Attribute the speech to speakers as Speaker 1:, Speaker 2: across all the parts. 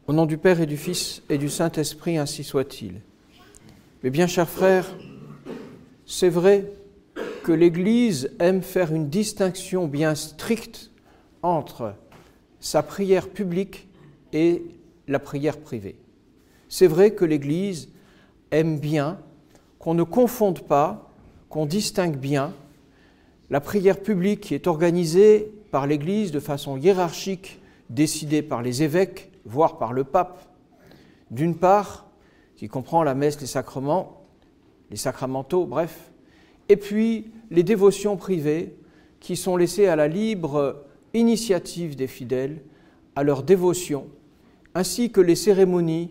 Speaker 1: Au nom du Père et du Fils et du Saint-Esprit, ainsi soit-il. Mais bien, chers frères, c'est vrai que l'Église aime faire une distinction bien stricte entre sa prière publique et la prière privée. C'est vrai que l'Église aime bien qu'on ne confonde pas, qu'on distingue bien la prière publique qui est organisée par l'Église de façon hiérarchique, décidée par les évêques, voire par le pape, d'une part, qui comprend la messe, les sacrements, les sacramentaux, bref, et puis les dévotions privées qui sont laissées à la libre initiative des fidèles, à leur dévotion, ainsi que les cérémonies,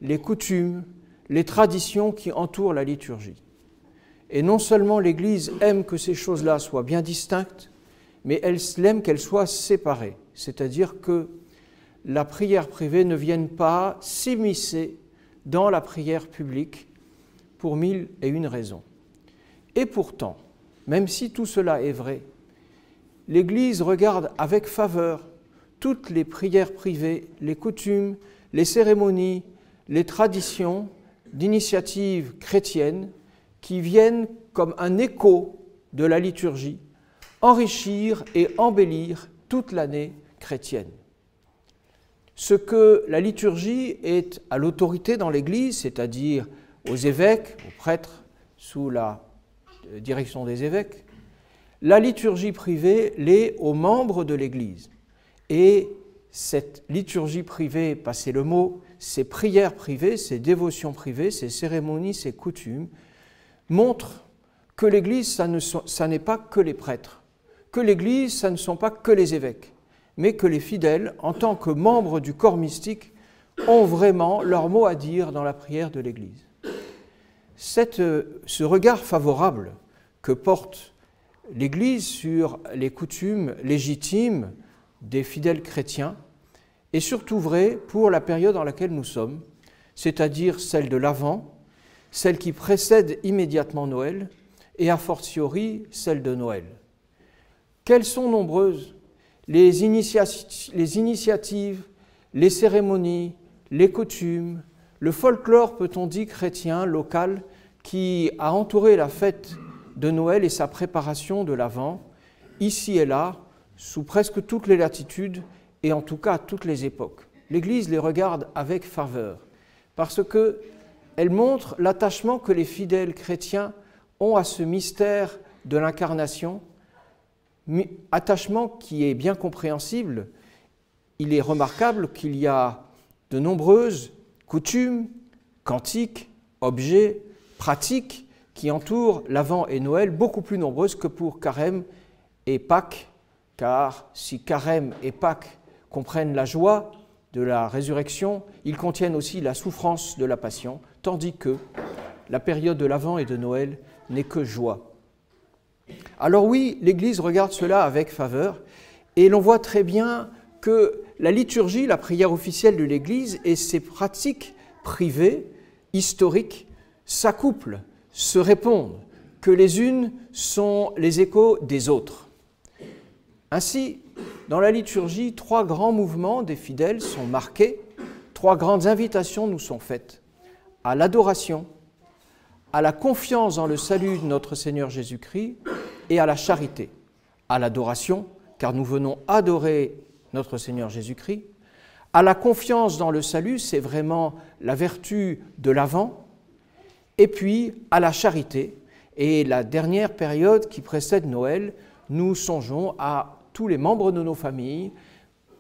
Speaker 1: les coutumes, les traditions qui entourent la liturgie. Et non seulement l'Église aime que ces choses-là soient bien distinctes, mais elle aime qu'elles soient séparées, c'est-à-dire que la prière privée ne vienne pas s'immiscer dans la prière publique pour 1001 raisons. Et pourtant, même si tout cela est vrai, l'Église regarde avec faveur toutes les prières privées, les coutumes, les cérémonies, les traditions d'initiative chrétienne qui viennent comme un écho de la liturgie, enrichir et embellir toute l'année chrétienne. Ce que la liturgie est à l'autorité dans l'Église, c'est-à-dire aux évêques, aux prêtres, sous la direction des évêques, la liturgie privée l'est aux membres de l'Église. Et cette liturgie privée, passez le mot, ces prières privées, ces dévotions privées, ces cérémonies, ces coutumes, montrent que l'Église, ça n'est pas que les prêtres, que l'Église, ça ne sont pas que les évêques, mais que les fidèles, en tant que membres du corps mystique, ont vraiment leur mot à dire dans la prière de l'Église. Ce regard favorable que porte l'Église sur les coutumes légitimes des fidèles chrétiens est surtout vrai pour la période dans laquelle nous sommes, c'est-à-dire celle de l'Avent, celle qui précède immédiatement Noël, et a fortiori celle de Noël. Quelles sont nombreuses les initiatives, les cérémonies, les coutumes, le folklore, peut-on dire, chrétien, local, qui a entouré la fête de Noël et sa préparation de l'Avent, ici et là, sous presque toutes les latitudes et en tout cas à toutes les époques. L'Église les regarde avec faveur, parce qu'elle montre l'attachement que les fidèles chrétiens ont à ce mystère de l'incarnation, attachement qui est bien compréhensible. Il est remarquable qu'il y a de nombreuses coutumes, cantiques, objets, pratiques qui entourent l'Avent et Noël, beaucoup plus nombreuses que pour Carême et Pâques, car si Carême et Pâques comprennent la joie de la résurrection, ils contiennent aussi la souffrance de la Passion, tandis que la période de l'Avent et de Noël n'est que joie. Alors oui, l'Église regarde cela avec faveur, et l'on voit très bien que la liturgie, la prière officielle de l'Église et ses pratiques privées, historiques, s'accouplent, se répondent, que les unes sont les échos des autres. Ainsi, dans la liturgie, 3 grands mouvements des fidèles sont marqués, 3 grandes invitations nous sont faites, à l'adoration, à la confiance dans le salut de notre Seigneur Jésus-Christ et à la charité. À l'adoration, car nous venons adorer notre Seigneur Jésus-Christ. À la confiance dans le salut, c'est vraiment la vertu de l'Avent. Et puis à la charité. Et la dernière période qui précède Noël, nous songeons à tous les membres de nos familles,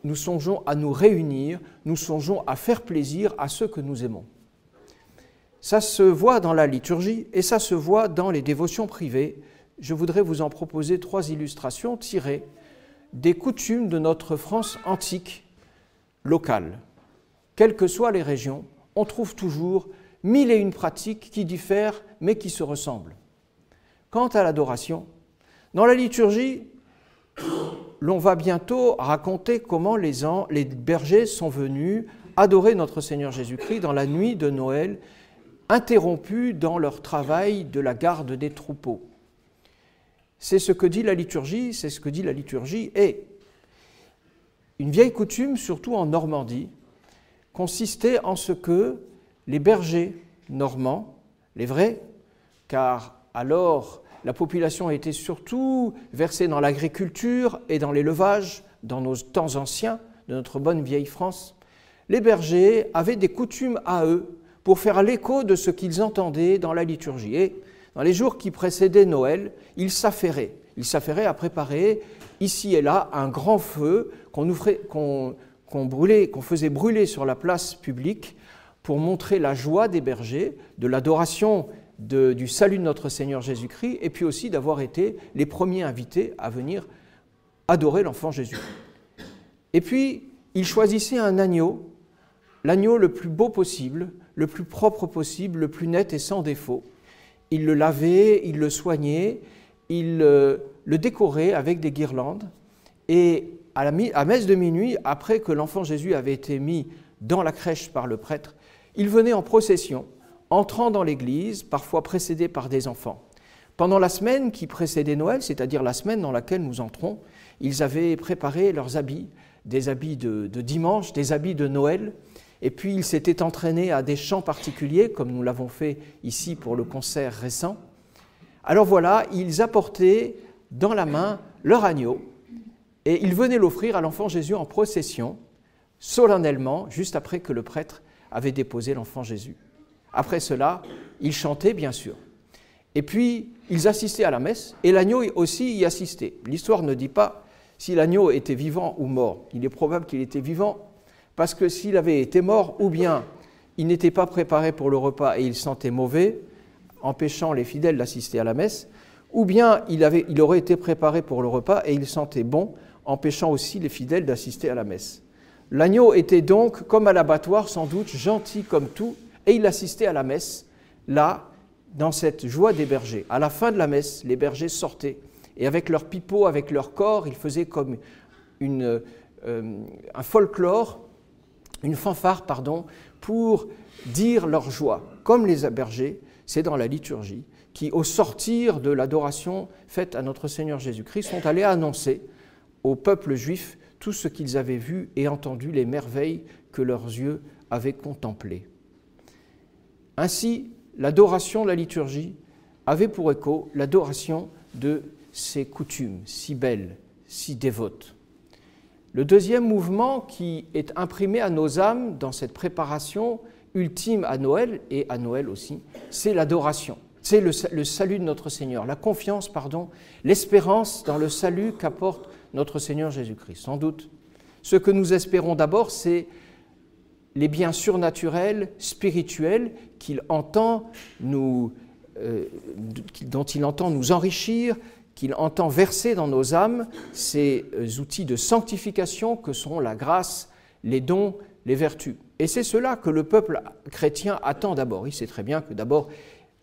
Speaker 1: nous songeons à nous réunir, nous songeons à faire plaisir à ceux que nous aimons. Ça se voit dans la liturgie et ça se voit dans les dévotions privées. Je voudrais vous en proposer 3 illustrations tirées des coutumes de notre France antique locale. Quelles que soient les régions, on trouve toujours 1001 pratiques qui diffèrent mais qui se ressemblent. Quant à l'adoration, dans la liturgie, l'on va bientôt raconter comment les bergers sont venus adorer notre Seigneur Jésus-Christ dans la nuit de Noël, interrompus dans leur travail de la garde des troupeaux. C'est ce que dit la liturgie, c'est ce que dit la liturgie. Et une vieille coutume, surtout en Normandie, consistait en ce que les bergers normands, les vrais, car alors la population était surtout versée dans l'agriculture et dans l'élevage, dans nos temps anciens, de notre bonne vieille France, les bergers avaient des coutumes à eux pour faire l'écho de ce qu'ils entendaient dans la liturgie. Et dans les jours qui précédaient Noël, ils s'affairaient. Ils s'affairaient à préparer ici et là un grand feu qu'on faisait brûler sur la place publique pour montrer la joie des bergers, de l'adoration du salut de notre Seigneur Jésus-Christ, et puis aussi d'avoir été les premiers invités à venir adorer l'enfant Jésus. Et puis, ils choisissaient un agneau, l'agneau le plus beau possible, le plus propre possible, le plus net et sans défaut. Ils le lavaient, ils le soignaient, ils le décoraient avec des guirlandes. Et à messe de minuit, après que l'enfant Jésus avait été mis dans la crèche par le prêtre, il venait en procession, entrant dans l'église, parfois précédé par des enfants. Pendant la semaine qui précédait Noël, c'est-à-dire la semaine dans laquelle nous entrons, ils avaient préparé leurs habits, des habits de dimanche, des habits de Noël, et puis ils s'étaient entraînés à des chants particuliers, comme nous l'avons fait ici pour le concert récent. Alors voilà, ils apportaient dans la main leur agneau, et ils venaient l'offrir à l'enfant Jésus en procession, solennellement, juste après que le prêtre avait déposé l'enfant Jésus. Après cela, ils chantaient, bien sûr. Et puis, ils assistaient à la messe, et l'agneau aussi y assistait. L'histoire ne dit pas si l'agneau était vivant ou mort. Il est probable qu'il était vivant, parce que s'il avait été mort, ou bien il n'était pas préparé pour le repas et il sentait mauvais, empêchant les fidèles d'assister à la messe, ou bien il aurait été préparé pour le repas et il sentait bon, empêchant aussi les fidèles d'assister à la messe. L'agneau était donc, comme à l'abattoir, sans doute gentil comme tout, et il assistait à la messe, là, dans cette joie des bergers. À la fin de la messe, les bergers sortaient, et avec leur pipeau, avec leur corps, ils faisaient comme un folklore, une fanfare, pour dire leur joie. Comme les bergers, c'est dans la liturgie, qui, au sortir de l'adoration faite à notre Seigneur Jésus-Christ, sont allés annoncer au peuple juif tout ce qu'ils avaient vu et entendu, les merveilles que leurs yeux avaient contemplées. Ainsi, l'adoration de la liturgie avait pour écho l'adoration de ces coutumes si belles, si dévotes. Le deuxième mouvement qui est imprimé à nos âmes dans cette préparation ultime à Noël, et à Noël aussi, c'est l'adoration. C'est le salut de notre Seigneur, la confiance, l'espérance dans le salut qu'apporte notre Seigneur Jésus-Christ. Sans doute, ce que nous espérons d'abord, c'est les biens surnaturels, spirituels dont il entend nous enrichir, qu'il entend verser dans nos âmes, ces outils de sanctification que sont la grâce, les dons, les vertus. Et c'est cela que le peuple chrétien attend d'abord. Il sait très bien que d'abord,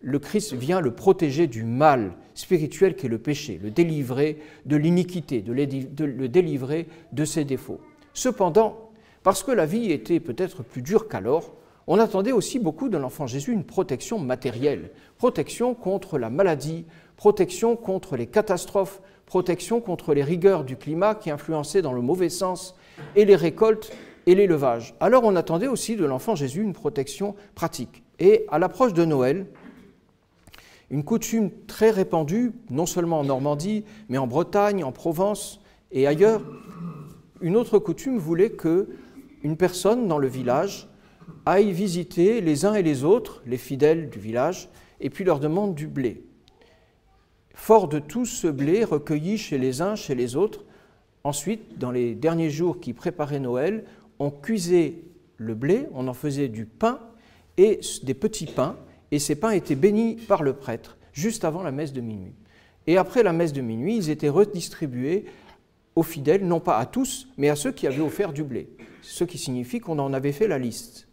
Speaker 1: le Christ vient le protéger du mal spirituel qu'est le péché, le délivrer de l'iniquité, le délivrer de ses défauts. Cependant, parce que la vie était peut-être plus dure qu'alors, on attendait aussi beaucoup de l'enfant Jésus une protection matérielle, protection contre la maladie, protection contre les catastrophes, protection contre les rigueurs du climat qui influençaient dans le mauvais sens et les récoltes et l'élevage. Alors on attendait aussi de l'enfant Jésus une protection pratique. Et à l'approche de Noël, une coutume très répandue, non seulement en Normandie, mais en Bretagne, en Provence et ailleurs, une autre coutume voulait qu'une personne dans le village aille visiter les uns et les autres, les fidèles du village, et puis leur demande du blé. Fort de tout ce blé recueilli chez les uns, chez les autres, ensuite, dans les derniers jours qui préparaient Noël, on cuisait le blé, on en faisait du pain et des petits pains, et ces pains étaient bénis par le prêtre, juste avant la messe de minuit. Et après la messe de minuit, ils étaient redistribués aux fidèles, non pas à tous, mais à ceux qui avaient offert du blé, ce qui signifie qu'on en avait fait la liste.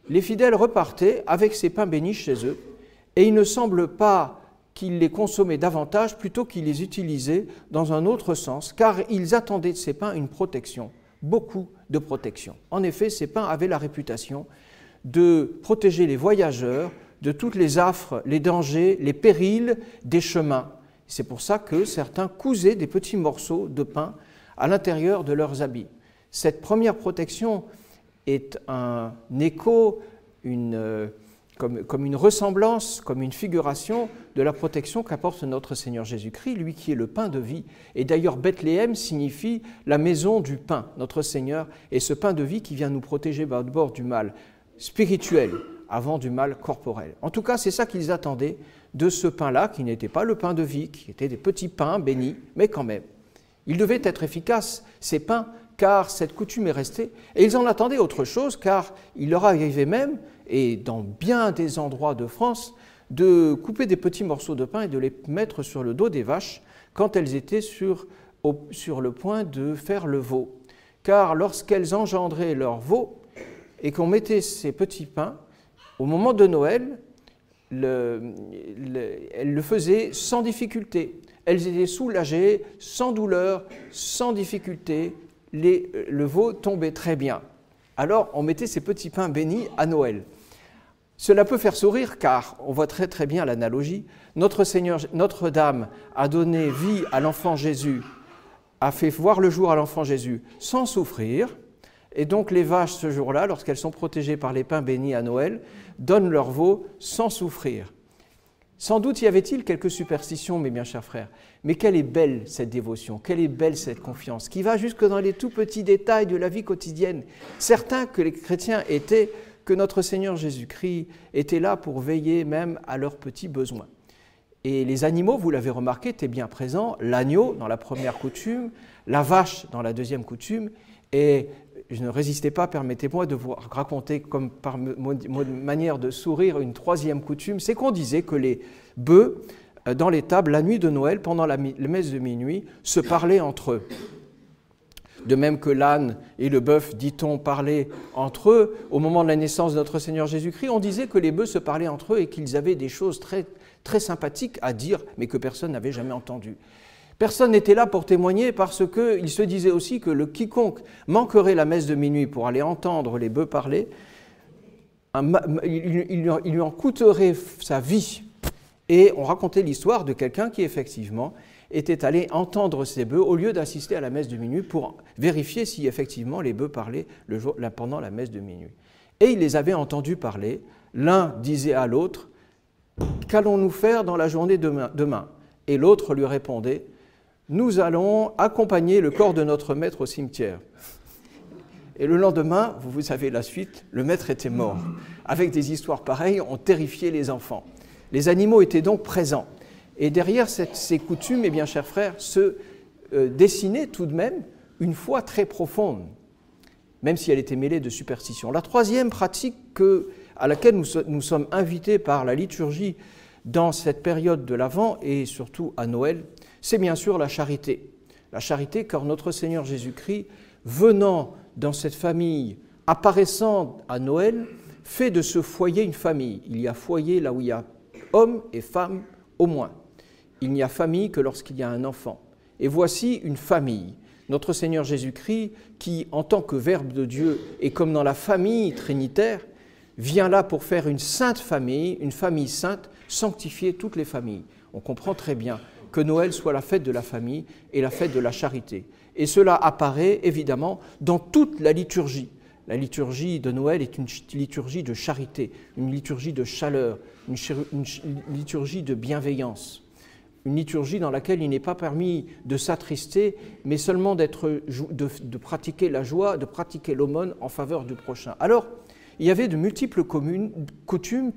Speaker 1: Les fidèles repartaient avec ces pains bénis chez eux, et il ne semble pas qu'ils les consommaient davantage, plutôt qu'ils les utilisaient dans un autre sens, car ils attendaient de ces pains une protection, beaucoup de protection. En effet, ces pains avaient la réputation de protéger les voyageurs de toutes les affres, les dangers, les périls des chemins. C'est pour ça que certains cousaient des petits morceaux de pain à l'intérieur de leurs habits. Cette première protection est un écho, comme une ressemblance, comme une figuration de la protection qu'apporte notre Seigneur Jésus-Christ, lui qui est le pain de vie. Et d'ailleurs, Bethléem signifie la maison du pain. Notre Seigneur est ce pain de vie qui vient nous protéger d'abord du mal spirituel avant du mal corporel. En tout cas, c'est ça qu'ils attendaient de ce pain-là, qui n'était pas le pain de vie, qui était des petits pains bénis, mais quand même. Ils devaient être efficaces, ces pains, car cette coutume est restée. Et ils en attendaient autre chose, car il leur arrivait même, et dans bien des endroits de France, de couper des petits morceaux de pain et de les mettre sur le dos des vaches quand elles étaient sur le point de faire le veau. Car lorsqu'elles engendraient leur veau et qu'on mettait ces petits pains, au moment de Noël, elles le faisaient sans difficulté. Elles étaient soulagées, sans douleur, sans difficulté. Le veau tombait très bien. Alors, on mettait ces petits pains bénis à Noël. Cela peut faire sourire car, on voit très très bien l'analogie, Notre-Dame a donné vie à l'enfant Jésus, a fait voir le jour à l'enfant Jésus sans souffrir, et donc les vaches ce jour-là, lorsqu'elles sont protégées par les pains bénis à Noël, donnent leur veau sans souffrir. Sans doute y avait-il quelques superstitions, mes bien chers frères, mais quelle est belle cette dévotion, quelle est belle cette confiance, qui va jusque dans les tout petits détails de la vie quotidienne. Certains que les chrétiens étaient, que notre Seigneur Jésus-Christ était là pour veiller même à leurs petits besoins. Et les animaux, vous l'avez remarqué, étaient bien présents, l'agneau dans la première coutume, la vache dans la deuxième coutume, et je ne résistais pas, permettez-moi de vous raconter comme par manière de sourire une troisième coutume, c'est qu'on disait que les bœufs, dans l'étable, la nuit de Noël, pendant la messe de minuit, se parlaient entre eux. De même que l'âne et le bœuf, dit-on, parlaient entre eux, au moment de la naissance de notre Seigneur Jésus-Christ, on disait que les bœufs se parlaient entre eux et qu'ils avaient des choses très, très sympathiques à dire, mais que personne n'avait jamais entendues. Personne n'était là pour témoigner parce qu'il se disait aussi que quiconque manquerait la messe de minuit pour aller entendre les bœufs parler, il lui en coûterait sa vie. Et on racontait l'histoire de quelqu'un qui, effectivement, était allé entendre ces bœufs au lieu d'assister à la messe de minuit pour vérifier si, effectivement, les bœufs parlaient pendant la messe de minuit. Et il les avait entendus parler. L'un disait à l'autre « Qu'allons-nous faire dans la journée demain ?» Et l'autre lui répondait « Nous allons accompagner le corps de notre maître au cimetière. » Et le lendemain, vous savez la suite, le maître était mort. Avec des histoires pareilles, on terrifiait les enfants. Les animaux étaient donc présents. Et derrière ces coutumes, mes bien chers frères, se dessinait tout de même une foi très profonde, même si elle était mêlée de superstition. La troisième pratique à laquelle nous sommes invités par la liturgie dans cette période de l'Avent et surtout à Noël, c'est bien sûr la charité. La charité, car notre Seigneur Jésus-Christ, venant dans cette famille, apparaissant à Noël, fait de ce foyer une famille. Il y a foyer là où il y a hommes et femmes au moins. Il n'y a famille que lorsqu'il y a un enfant. Et voici une famille. Notre Seigneur Jésus-Christ, qui, en tant que Verbe de Dieu, et comme dans la famille trinitaire, vient là pour faire une sainte famille, une famille sainte, sanctifier toutes les familles. On comprend très bien que Noël soit la fête de la famille et la fête de la charité. Et cela apparaît évidemment dans toute la liturgie. La liturgie de Noël est une liturgie de charité, une liturgie de chaleur, une liturgie de bienveillance. Une liturgie dans laquelle il n'est pas permis de s'attrister, mais seulement de pratiquer la joie, de pratiquer l'aumône en faveur du prochain. Alors, il y avait de multiples coutumes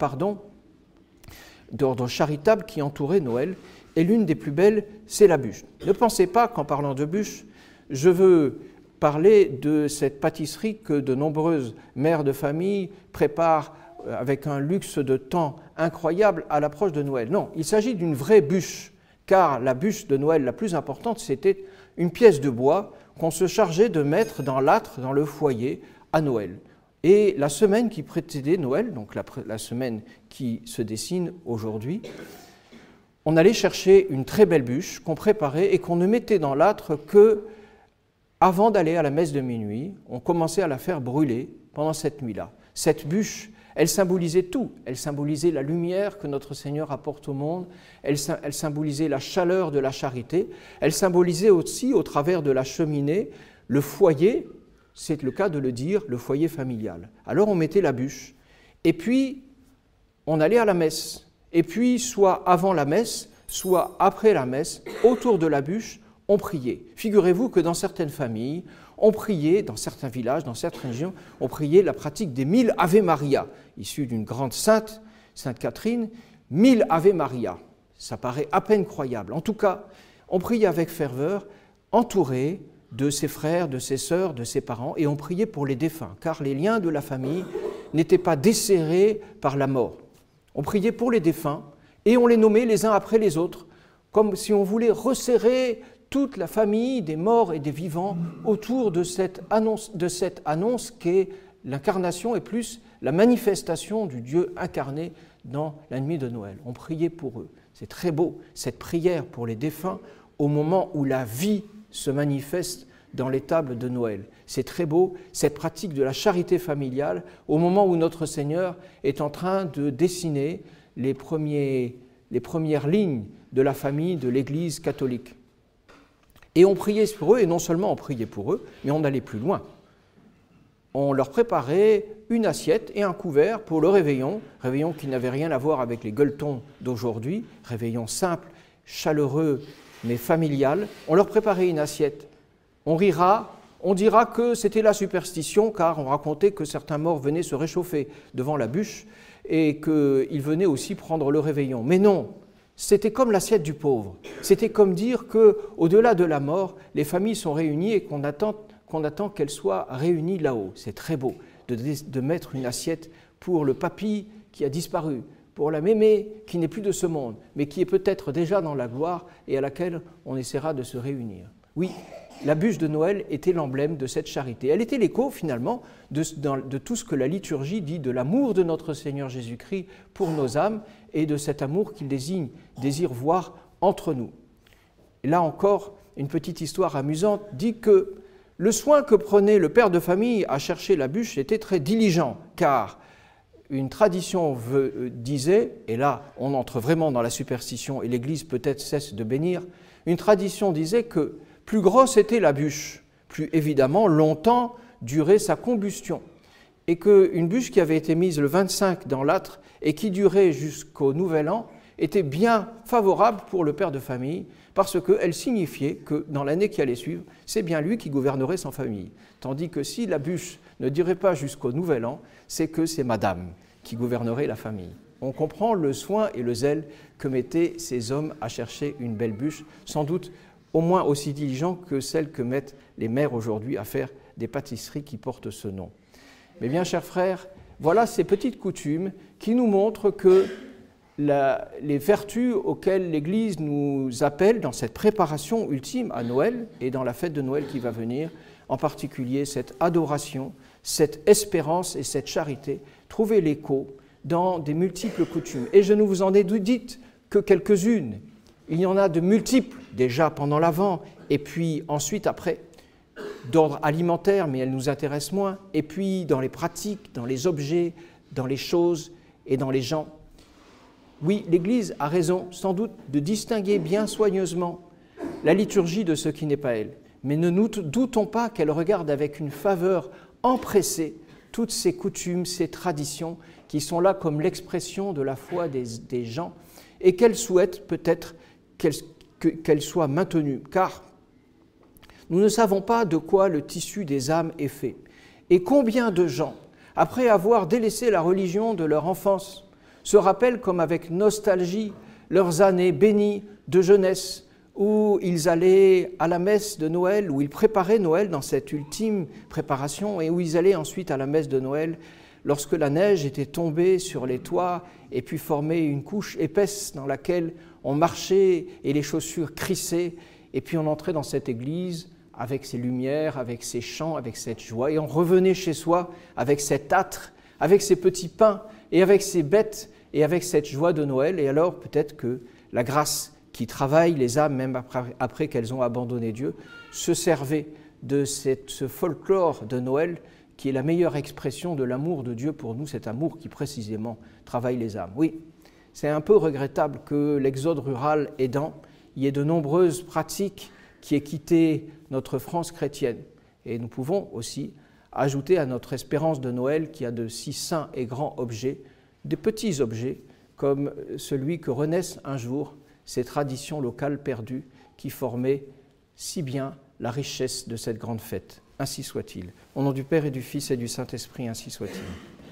Speaker 1: d'ordre charitable qui entouraient Noël, et l'une des plus belles, c'est la bûche. Ne pensez pas qu'en parlant de bûche, je veux parler de cette pâtisserie que de nombreuses mères de famille préparent avec un luxe de temps incroyable à l'approche de Noël. Non, il s'agit d'une vraie bûche, car la bûche de Noël la plus importante, c'était une pièce de bois qu'on se chargeait de mettre dans l'âtre, dans le foyer, à Noël. Et la semaine qui précédait Noël, donc la semaine qui se dessine aujourd'hui, on allait chercher une très belle bûche qu'on préparait et qu'on ne mettait dans l'âtre que avant d'aller à la messe de minuit. On commençait à la faire brûler pendant cette nuit-là. Cette bûche, elle symbolisait tout. Elle symbolisait la lumière que notre Seigneur apporte au monde. Elle symbolisait la chaleur de la charité. Elle symbolisait aussi, au travers de la cheminée, le foyer c'est le cas de le dire, le foyer familial. Alors on mettait la bûche, et puis on allait à la messe, et puis soit avant la messe, soit après la messe, autour de la bûche, on priait. Figurez-vous que dans certaines familles, on priait, dans certains villages, dans certaines régions, on priait la pratique des 1000 Ave Maria, issus d'une grande sainte, Sainte Catherine, 1000 Ave Maria. Ça paraît à peine croyable. En tout cas, on priait avec ferveur, entouré de ses frères, de ses sœurs, de ses parents, et on priait pour les défunts, car les liens de la famille n'étaient pas desserrés par la mort. On priait pour les défunts, et on les nommait les uns après les autres, comme si on voulait resserrer toute la famille des morts et des vivants autour de cette annonce qu'est l'incarnation et plus la manifestation du Dieu incarné dans la nuit de Noël. On priait pour eux. C'est très beau, cette prière pour les défunts au moment où la vie se manifeste dans les tables de Noël. C'est très beau, cette pratique de la charité familiale au moment où notre Seigneur est en train de dessiner les premières lignes de la famille de l'Église catholique. Et on priait pour eux, et non seulement on priait pour eux, mais on allait plus loin. On leur préparait une assiette et un couvert pour le réveillon qui n'avait rien à voir avec les gueuletons d'aujourd'hui, réveillon simple, chaleureux, mais familial. On leur préparait une assiette. On rira, on dira que c'était la superstition, car on racontait que certains morts venaient se réchauffer devant la bûche et qu'ils venaient aussi prendre le réveillon. Mais non, c'était comme l'assiette du pauvre. C'était comme dire qu'au-delà de la mort, les familles sont réunies et qu'on attend qu'elles soient réunies là-haut. C'est très beau de mettre une assiette pour le papy qui a disparu, pour la mémé qui n'est plus de ce monde, mais qui est peut-être déjà dans la gloire et à laquelle on essaiera de se réunir. Oui, la bûche de Noël était l'emblème de cette charité. Elle était l'écho, finalement, de tout ce que la liturgie dit de l'amour de notre Seigneur Jésus-Christ pour nos âmes et de cet amour qu'il désire voir entre nous. Et là encore, une petite histoire amusante dit que le soin que prenait le père de famille à chercher la bûche était très diligent, car une tradition disait, et là on entre vraiment dans la superstition et l'Église peut-être cesse de bénir, une tradition disait que plus grosse était la bûche, plus évidemment longtemps durait sa combustion, et qu'une bûche qui avait été mise le 25 dans l'âtre et qui durait jusqu'au Nouvel An était bien favorable pour le père de famille, parce qu'elle signifiait que dans l'année qui allait suivre, c'est bien lui qui gouvernerait sa famille. Tandis que si la bûche ne durait pas jusqu'au Nouvel An, c'est que c'est madame qui gouvernerait la famille. On comprend le soin et le zèle que mettaient ces hommes à chercher une belle bûche, sans doute au moins aussi diligents que celles que mettent les mères aujourd'hui à faire des pâtisseries qui portent ce nom. Mais bien, chers frères, voilà ces petites coutumes qui nous montrent que les vertus auxquelles l'Église nous appelle dans cette préparation ultime à Noël et dans la fête de Noël qui va venir, en particulier cette adoration, cette espérance et cette charité, trouver l'écho dans des multiples coutumes. Et je ne vous en ai dites que quelques-unes. Il y en a de multiples, déjà pendant l'Avent, et puis ensuite après, d'ordre alimentaire, mais elles nous intéressent moins, et puis dans les pratiques, dans les objets, dans les choses et dans les gens. Oui, l'Église a raison, sans doute, de distinguer bien soigneusement la liturgie de ce qui n'est pas elle. Mais ne nous doutons pas qu'elle regarde avec une faveur empressée toutes ces coutumes, ces traditions qui sont là comme l'expression de la foi des gens et qu'elle souhaite peut-être qu'elles soient maintenues. Car nous ne savons pas de quoi le tissu des âmes est fait. Et combien de gens, après avoir délaissé la religion de leur enfance, se rappellent comme avec nostalgie leurs années bénies de jeunesse, où ils allaient à la messe de Noël, où ils préparaient Noël dans cette ultime préparation, et où ils allaient ensuite à la messe de Noël lorsque la neige était tombée sur les toits et puis formait une couche épaisse dans laquelle on marchait et les chaussures crissaient, et puis on entrait dans cette église avec ses lumières, avec ses chants, avec cette joie, et on revenait chez soi avec cet âtre, avec ses petits pains et avec ses bêtes et avec cette joie de Noël. Et alors peut-être que la grâce qui travaille les âmes, même après qu'elles ont abandonné Dieu, se servait de ce folklore de Noël qui est la meilleure expression de l'amour de Dieu pour nous, cet amour qui précisément travaille les âmes. Oui, c'est un peu regrettable que l'exode rural aidant, il y ait de nombreuses pratiques qui aient quitté notre France chrétienne. Et nous pouvons aussi ajouter à notre espérance de Noël qui a de si saints et grands objets, des petits objets comme celui que renaissent un jour ces traditions locales perdues qui formaient si bien la richesse de cette grande fête. Ainsi soit-il. Au nom du Père et du Fils et du Saint-Esprit, ainsi soit-il.